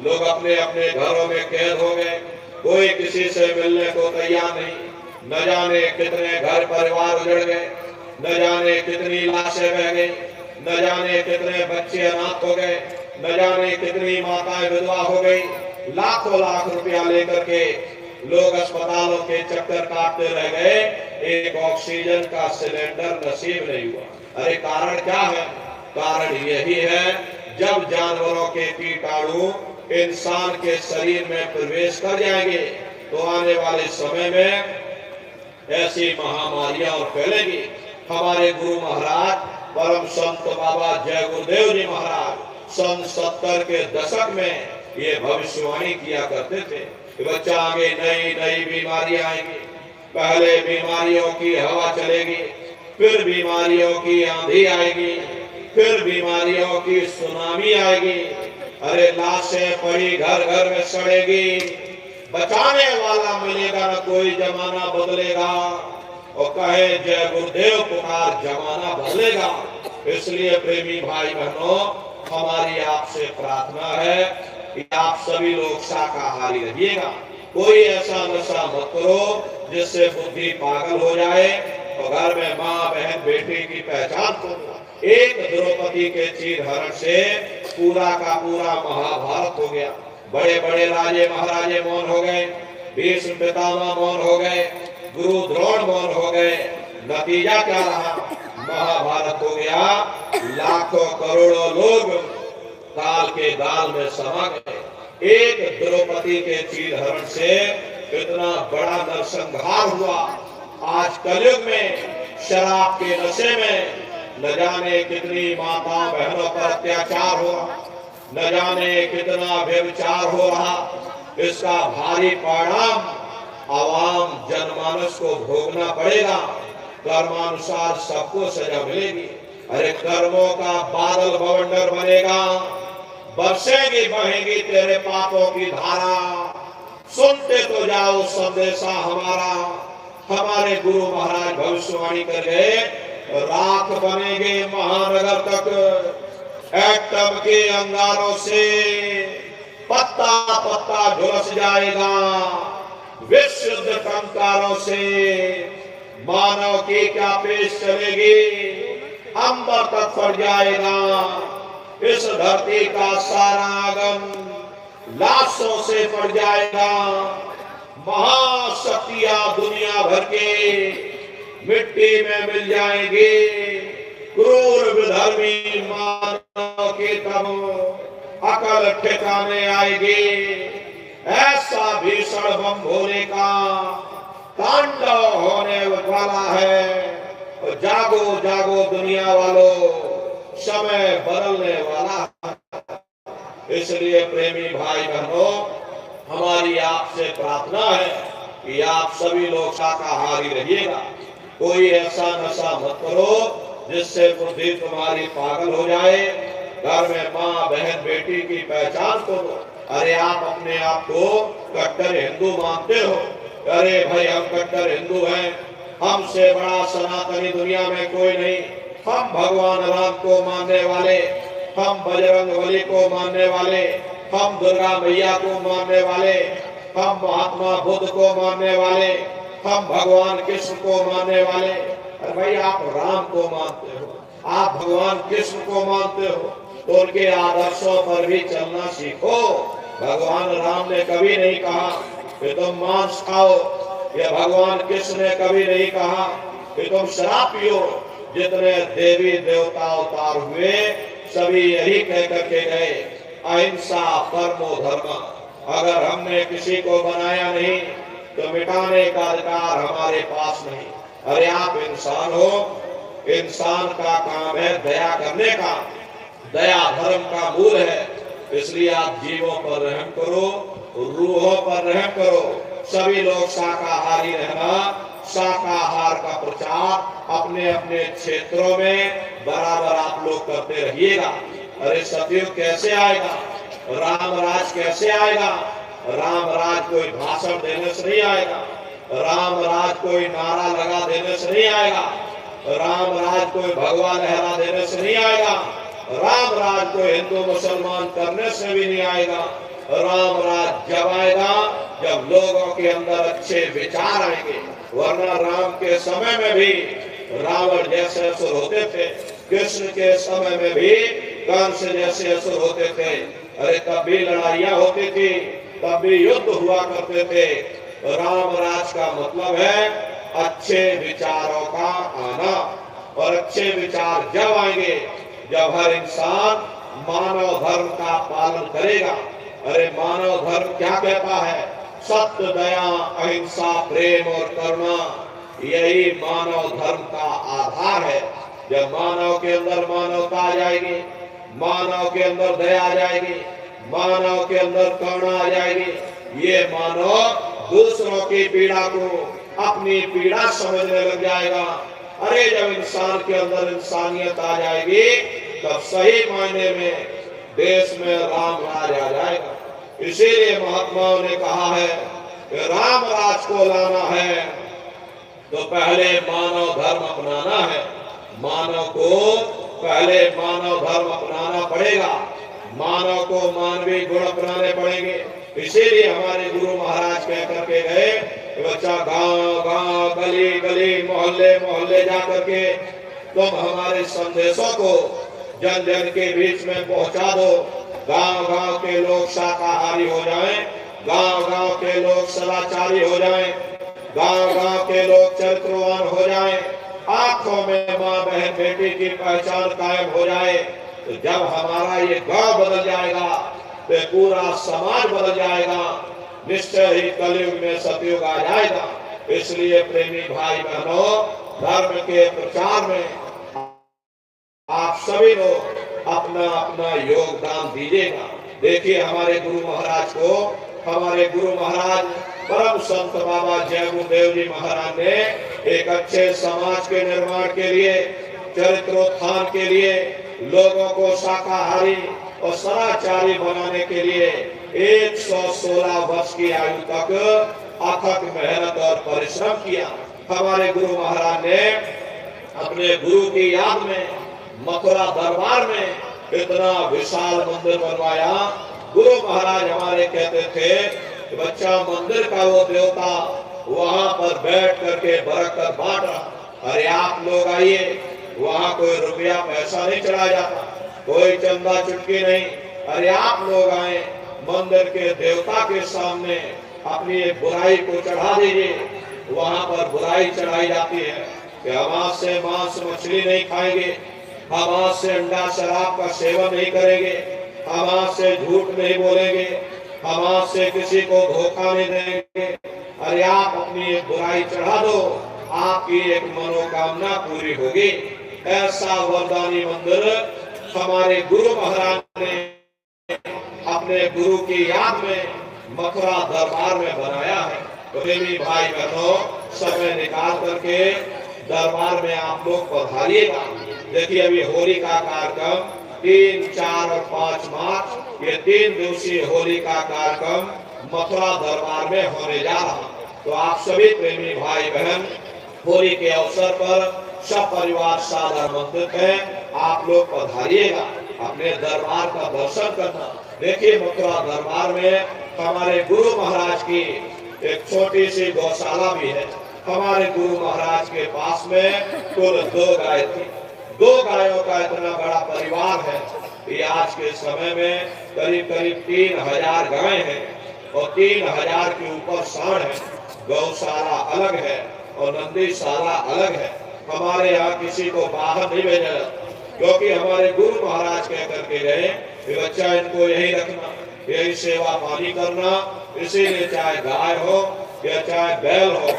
लोग अपने अपने घरों में कैद हो गए, कोई किसी से मिलने को तैयार नहीं, न जाने कितने घर परिवार उजड़ गए, न जाने कितनी लाशें बह गई, न जाने कितने बच्चे अनाथ हो गए, न जाने कितनी माताएं विधवा हो गई। लाखों लाख रुपया लेकर के लोग अस्पतालों के चक्कर काटते रह गए, एक ऑक्सीजन का सिलेंडर नसीब नहीं हुआ। अरे कारण क्या है? कारण यही है, जब जानवरों के कीटाणु इंसान के शरीर में प्रवेश कर जाएंगे तो आने वाले समय में ऐसी महामारियां और फैलेगी। हमारे गुरु महाराज परम संत बाबा जय गुरुदेव जी महाराज सन 70 के दशक में ये भविष्यवाणी किया करते थे कि बच्चा आगे नई नई बीमारियां आएंगी, पहले बीमारियों की हवा चलेगी, फिर बीमारियों की आंधी आएगी, फिर बीमारियों की सुनामी आएगी। अरे लाशें पड़ी घर घर में सड़ेगी, बचाने वाला मिलेगा न कोई, जमाना बदलेगा। और कहे जय गुरुदेव पुकार, जमाना बदलेगा। इसलिए प्रेमी भाई बहनों, हमारी आपसे प्रार्थना है कि आप सभी लोग शाकाहारी रहिएगा। कोई ऐसा नशा मत करो जिससे बुद्धि पागल हो जाए और घर में माँ बहन बेटी की पहचान करो। एक द्रौपदी के चीर हरण से पूरा का पूरा महाभारत हो गया। बड़े बड़े राजे महाराजे मौन हो गए, भीष्म पितामह मौन हो गए, गुरु द्रोण मौन हो गए। नतीजा क्या रहा? महाभारत हो गया। लाखों करोड़ों लोग काल के गाल में समा गए। एक द्रौपदी के चीर हरण से इतना बड़ा नरसंहार हुआ। आज कलयुग में शराब के नशे में न जाने कितनी माता बहनों पर अत्याचार हो रहा, न जाने कितना व्यभिचार हो रहा। इसका भारी परिणाम आवाम जनमानस को भोगना पड़ेगा। कर्मानुसार सबको सजा मिलेगी। अरे कर्मों का बादल बवंडर बनेगा, बरसेगी बहेगी तेरे पापों की धारा। सुनते तो जाओ संदेशा हमारा। हमारे गुरु महाराज भविष्यवाणी कर गए, राख बनेंगे महानगर तक, एटम के अंगारों से पत्ता पत्ता झुलस जाएगा, विशुद्ध कंकारों से मानव की क्या पेश चलेगी, अंबर तक फट जाएगा। इस धरती का सारा आंगन लाशों से पड़ जाएगा। महाशक्तियां दुनिया भर के मिट्टी में मिल जाएंगे। क्रूर विधर्मी मानव की तब अकल ठिकाने आएगी। ऐसा भीषण बम भोले का तांडव होने वाला है। जागो जागो दुनिया वालों, समय बदलने वाला है। इसलिए प्रेमी भाई बहनों, हमारी आपसे प्रार्थना है कि आप सभी लोग शाकाहारी रहिएगा। कोई ऐसा नशा मत करो जिससे बुद्धि तुम्हारी पागल हो जाए। घर में माँ बहन बेटी की पहचान करो। अरे आप अपने आप को कट्टर हिंदू मानते हो? अरे भाई हम कट्टर हिंदू हैं, हमसे बड़ा सनातनी दुनिया में कोई नहीं। हम भगवान राम को मानने वाले, हम बजरंग बली को मानने वाले, हम दुर्गा मैया को मानने वाले, हम महात्मा बुद्ध को मानने वाले, हम भगवान कृष्ण को मानने वाले। अरे भाई आप राम को मानते हो, आप भगवान कृष्ण को मानते हो, तो उनके आदर्शों पर भी चलना सीखो। भगवान राम ने कभी नहीं कहा कि तुम मांस खाओ, ये भगवान कृष्ण ने कभी नहीं कहा कि तुम शराब पियो। जितने देवी देवता अवतार हुए सभी यही कह करके गए, अहिंसा परमो धर्म। अगर हमने किसी को बनाया नहीं तो मिटाने का अधिकार हमारे पास नहीं। अरे आप इंसान हो, इंसान का काम है दया करने का, दया धर्म का मूल है। इसलिए आप जीवों पर रहम करो, रूहों पर रहम करो। सभी लोग शाकाहारी रहना, शाकाहार का प्रचार अपने अपने क्षेत्रों में बराबर आप लोग करते रहिएगा। अरे सतयुग कैसे आएगा, राम राज कैसे आएगा? राम राज कोई भाषण देने से नहीं आएगा, राम राज कोई नारा लगा देने से नहीं आएगा। राम राज कोई भगवा लहरा देने से नहीं आएगा, राम राज को हिंदू मुसलमान करने से भी नहीं आएगा। राम राज जब आएगा जब लोगों के अंदर अच्छे विचार आएंगे। वरना राम के समय में भी रावण जैसे असुर होते थे, कृष्ण के समय में भी कंस जैसे असुर होते थे। अरे तब भी लड़ाइयां होती थी, तब भी युद्ध हुआ करते थे। राम राज का मतलब है अच्छे विचारों का आना, और अच्छे विचार जब आएंगे जब हर इंसान मानव धर्म का पालन करेगा। अरे मानव धर्म क्या कहता है? सत्य, दया, अहिंसा, प्रेम और करुणा, यही मानव धर्म का आधार है। जब मानव के अंदर मानवता आ जाएगी, मानव के अंदर दया आ जाएगी, मानव के अंदर करुणा आ जाएगी, ये मानव दूसरों की पीड़ा को अपनी पीड़ा समझने लग जाएगा। अरे जब इंसान के अंदर इंसानियत आ जाएगी तब सही मायने में देश में राम राज आ जाएगा। इसीलिए महात्माओं ने कहा है कि राम राज को लाना है तो पहले मानव धर्म अपनाना है। मानव को पहले मानव धर्म अपनाना पड़ेगा, मानव को मानवीय गुण अपनाने पड़ेंगे। इसीलिए हमारे गुरु महाराज कह करके गए कि बच्चा गांव गांव, गली गली, मोहल्ले मोहल्ले जा करके तुम हमारे संदेशों को जन जन के बीच में पहुंचा दो। गांव गांव के लोग शाकाहारी हो जाएं, गांव गांव के लोग सदाचारी हो जाएं, गांव गांव के लोग चरित्रवान हो जाएं, आंखों में माँ बहन बेटी की पहचान कायम हो जाए। तो जब हमारा ये गांव बदल जाएगा तो पूरा समाज बदल जाएगा, निश्चय ही कलयुग में सतयुग आ जाएगा। इसलिए प्रेमी भाई बहनों, धर्म के प्रचार में आप सभी लोग अपना अपना योगदान दीजिएगा। देखिए हमारे गुरु महाराज को, हमारे गुरु महाराज परम संत बाबा जय गुरुदेव जी महाराज ने एक अच्छे समाज के निर्माण के लिए, चरित्रोत्थान के लिए, लोगों को शाकाहारी और सदाचारी बनाने के लिए 116 वर्ष की आयु तक अथक मेहनत और परिश्रम किया। हमारे गुरु महाराज ने अपने गुरु की याद में मथुरा दरबार में इतना विशाल मंदिर बनवाया। गुरु महाराज हमारे कहते थे कि बच्चा मंदिर का वो देवता वहां पर बैठ करके बरकत बांट रहा। अरे आप लोग आइए, वहां कोई रुपया पैसा नहीं चढ़ाया जाता, कोई चंदा चुटकी नहीं। अरे आप लोग आए, मंदिर के देवता के सामने अपनी एक बुराई को चढ़ा दीजिए। वहां पर बुराई चढ़ाई जाती है कि हम आज से मांस मछली नहीं खाएंगे, हम आज से अंडा शराब का सेवन नहीं करेंगे, हम आज से झूठ नहीं बोलेंगे, हम आज से किसी को धोखा नहीं देंगे। अरे आप अपनी एक बुराई चढ़ा दो, आपकी एक मनोकामना पूरी होगी। ऐसा वरदानी मंदिर हमारे गुरु महाराज ने अपने गुरु की याद में मथुरा दरबार में बनाया है। तो प्रेमी भाई बहनों, समय निकाल करके दरबार में आप लोग पधारिएगा। देखिए अभी होली का कार्यक्रम 3, 4 और 5 मार्च, ये 3 दिवसीय होली का कार्यक्रम मथुरा दरबार में होने जा रहा। तो आप सभी प्रेमी भाई बहन होली के अवसर पर सब परिवार सादर आमंत्रित है, आप लोग पधारिएगा अपने दरबार का दर्शन करना। देखिए मथुरा दरबार में हमारे गुरु महाराज की एक छोटी सी गौशाला भी है। हमारे गुरु महाराज के पास में कुल 2 गाय थी। 2 गायों का इतना बड़ा परिवार है। ये आज के समय में करीब करीब 3000 गाय हैं और 3000 के ऊपर सांड है। गौशाला अलग है और नंदीशाला अलग है। हमारे यहाँ किसी को बाहर नहीं भेजा जाता, क्योंकि हमारे गुरु महाराज कह करके गए कि बच्चा इनको यही रखना, यही सेवा पानी करना। इसीलिए चाहे गाय हो या चाहे बैल हो,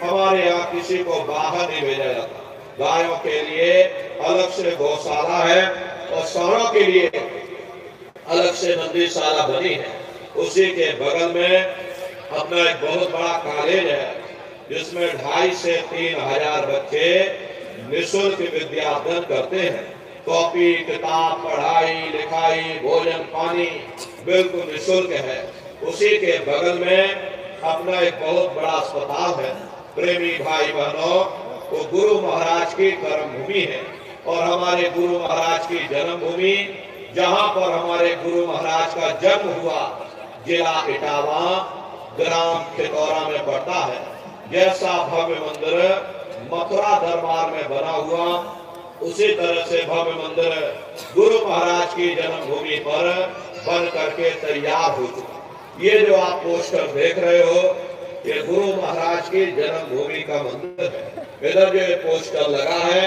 हमारे यहाँ किसी को बाहर नहीं भेजा जाता। गायों के लिए अलग से गौशाला है और सांडों के लिए अलग से नंदीशाला बनी है। उसी के बगल में अपना एक बहुत बड़ा कॉलेज है जिसमें 2,500 से 3,000 बच्चे निःशुल्क विद्याध्ययन करते हैं। कॉपी किताब, पढ़ाई लिखाई, भोजन पानी बिल्कुल निःशुल्क है। उसी के बगल में अपना एक बहुत बड़ा अस्पताल है। प्रेमी भाई बहनों, वो गुरु महाराज की कर्मभूमि है और हमारे गुरु महाराज की जन्मभूमि, जहां पर हमारे गुरु महाराज का जन्म हुआ, जिला इटावा, ग्राम खितौरा में पड़ता है। जैसा भव्य मंदिर मथुरा दरबार में बना हुआ, उसी तरह से भव्य मंदिर गुरु महाराज की जन्मभूमि पर बन करके तैयार हो चुका। ये जो आप पोस्टर देख रहे हो, ये गुरु महाराज की जन्मभूमि का मंदिर है। इधर जो पोस्टर लगा है,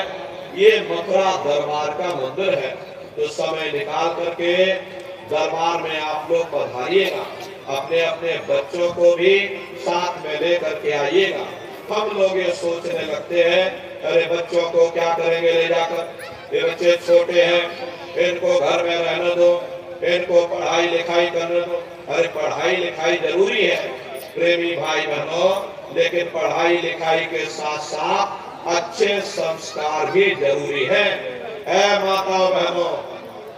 ये मथुरा दरबार का मंदिर है। तो समय निकाल करके दरबार में आप लोग पधारिएगा, अपने अपने बच्चों को भी साथ में लेकर के आइएगा। हम लोग ये सोचने लगते हैं, अरे बच्चों को क्या करेंगे ले जाकर, ये बच्चे छोटे हैं, इनको घर में रहने दो, इनको पढ़ाई लिखाई करने दो। अरे पढ़ाई लिखाई जरूरी है प्रेमी भाई बहनों, लेकिन पढ़ाई लिखाई के साथ साथ अच्छे संस्कार भी जरूरी है। ऐ माताओं बहनों,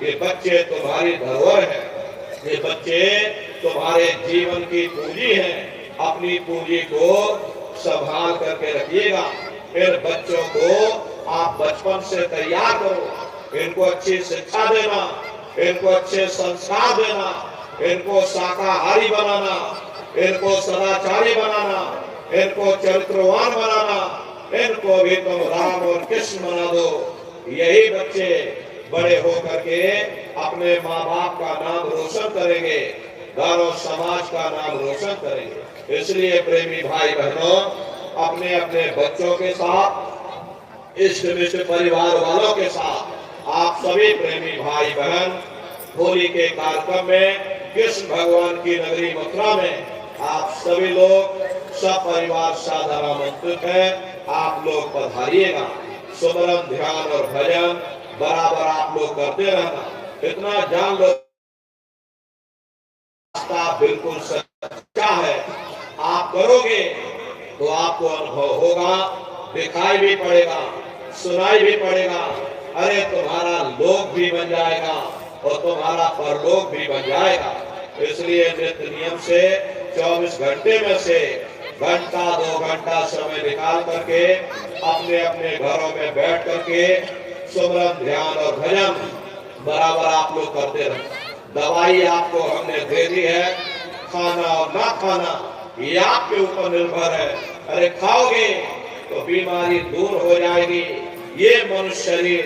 ये बच्चे तुम्हारी धरोहर है, ये बच्चे तुम्हारे जीवन की पूंजी है। अपनी पूंजी को संभाल करके रखिएगा। फिर बच्चों को आप बचपन से तैयार करो, इनको अच्छी शिक्षा देना, इनको अच्छे संस्कार देना, इनको शाकाहारी बनाना, इनको सदाचारी बनाना, इनको चरित्रवान बनाना, इनको भी तुम राम और कृष्ण बना दो। यही बच्चे बड़े होकर के अपने माँ बाप का नाम रोशन करेंगे, घर और समाज का नाम रोशन करेंगे। इसलिए प्रेमी भाई बहनों, अपने अपने बच्चों के साथ, इष्ट मिष्ट परिवार वालों के साथ आप सभी प्रेमी भाई बहन होली के कार्यक्रम में कृष्ण भगवान की नगरी मथुरा में आप सभी लोग सब परिवार साधारण आमंत्रित है। आप लोग पधारिएगा। सुमरन, ध्यान और भजन बराबर आप लोग करते रहना। इतना जान लो, रास्ता बिल्कुल सच्चा है। आप करोगे तो आपको अनुभव होगा, दिखाई भी पड़ेगा, सुनाई भी पड़ेगा। अरे तुम्हारा लोक भी बन जाएगा और तुम्हारा परलोक भी बन जाएगा। इसलिए नित्य नियम से 24 घंटे में से घंटा 2 घंटा समय निकाल करके अपने अपने घरों में बैठ करके सुमरन, ध्यान और भजन बराबर आप लोग करते रहे। दवाई आपको हमने दे दी है, खाना और ना खाना ये आपके ऊपर निर्भर है। अरे खाओगे तो बीमारी दूर हो जाएगी। ये मनुष्य शरीर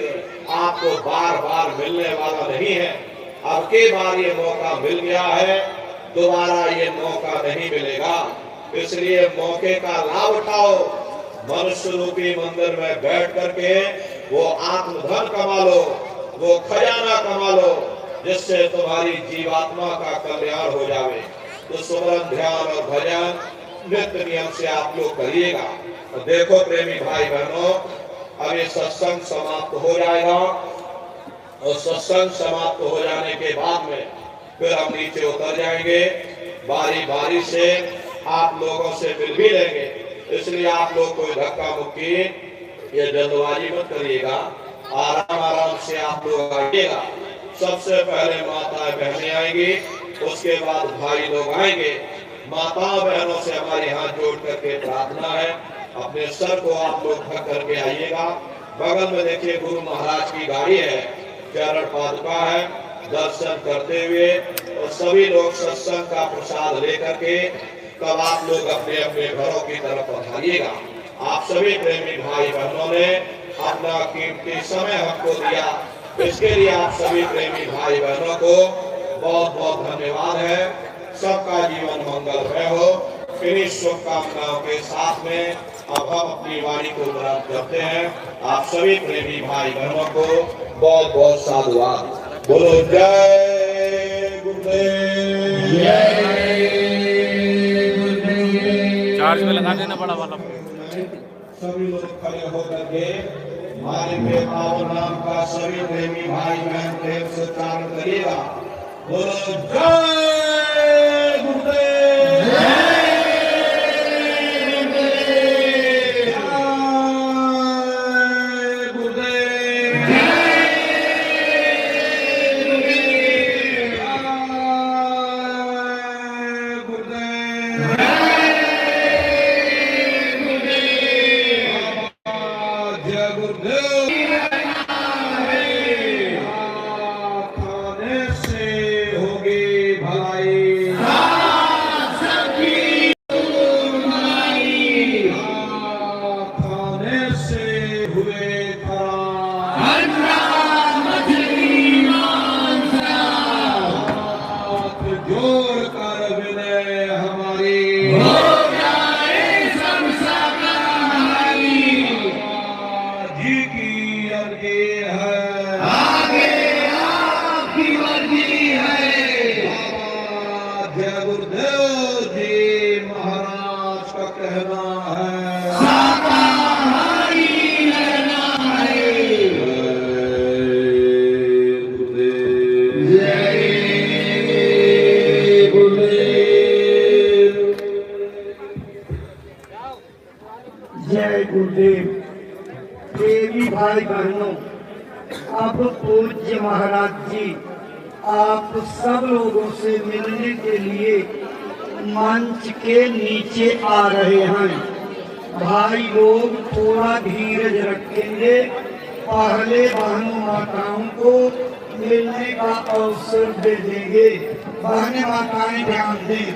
आपको बार बार मिलने वाला नहीं है। अब के बार ये मौका मिल गया है, दोबारा ये मौका नहीं मिलेगा। इसलिए मौके का लाभ उठाओ। मनुष्य रूपी मंदिर में बैठ करके वो आत्मधन कमा लो, वो खजाना कमा लो, जिससे तुम्हारी जीवात्मा का कल्याण हो जावे। तो सुमरन, ध्यान और भजन नित्य नियम से आप लोग करिएगा। तो देखो प्रेमी भाई बहनों, अब ये सत्संग समाप्त हो जाएगा और सत्संग समाप्त हो जाने के बाद में फिर हम नीचे उतर जाएंगे। बारी बारी से आप लोगों से मिल भी लेंगे। इसलिए आप लोग कोई धक्का मुक्की या जल्दबाजी मत करिएगा, आराम आराम से आप लोग आइएगा। सबसे पहले माताएं बहनें आएंगी, उसके बाद भाई लोग आएंगे। माताओं बहनों से हमारे हाथ जोड़ करके प्रार्थना है, अपने सर को आप लोग ढक करके आइएगा। बगल में देखिए गुरु महाराज की गाड़ी है, चरण पादुका है। दर्शन करते हुए और सभी लोग सत्संग का प्रसाद लेकर के तब आप लोग अपने अपने घरों की तरफ पधारिएगा। आप सभी प्रेमी भाई बहनों ने अपना कीमती समय हमको दिया, इसके लिए आप सभी प्रेमी भाई बहनों को बहुत बहुत धन्यवाद है। सबका जीवन मंगलमय हो। इन्हीं शुभकामनाओं के साथ में अब हम अपनी वाणी को प्राप्त करते हैं। आप सभी प्रेमी भाई बहनों को बहुत बहुत साधुवाद। बोलो जय गुरुदेव, जय गुरुदेव। चार्ज में लगा देना बड़ा वाला। सभी लोग खड़े होकर के हमारे के पावन नाम का सभी प्रेमी भाई बहन प्रेम से उच्चारण करिएगा। बोलो जय गुरुदेव, कहना है, शाकाहारी रहना है। जय गुरुदेव। जय गुरुदेव। देवी भाई बहनों, अब पूज्य महाराज जी आप सब लोगों से मिलने के लिए मंच के नीचे आ रहे हैं। भाई लोग थोड़ा धीरज रखेंगे, पहले बहनों माताओं को मिलने का अवसर दे देंगे। बहनें माताएं ध्यान दें।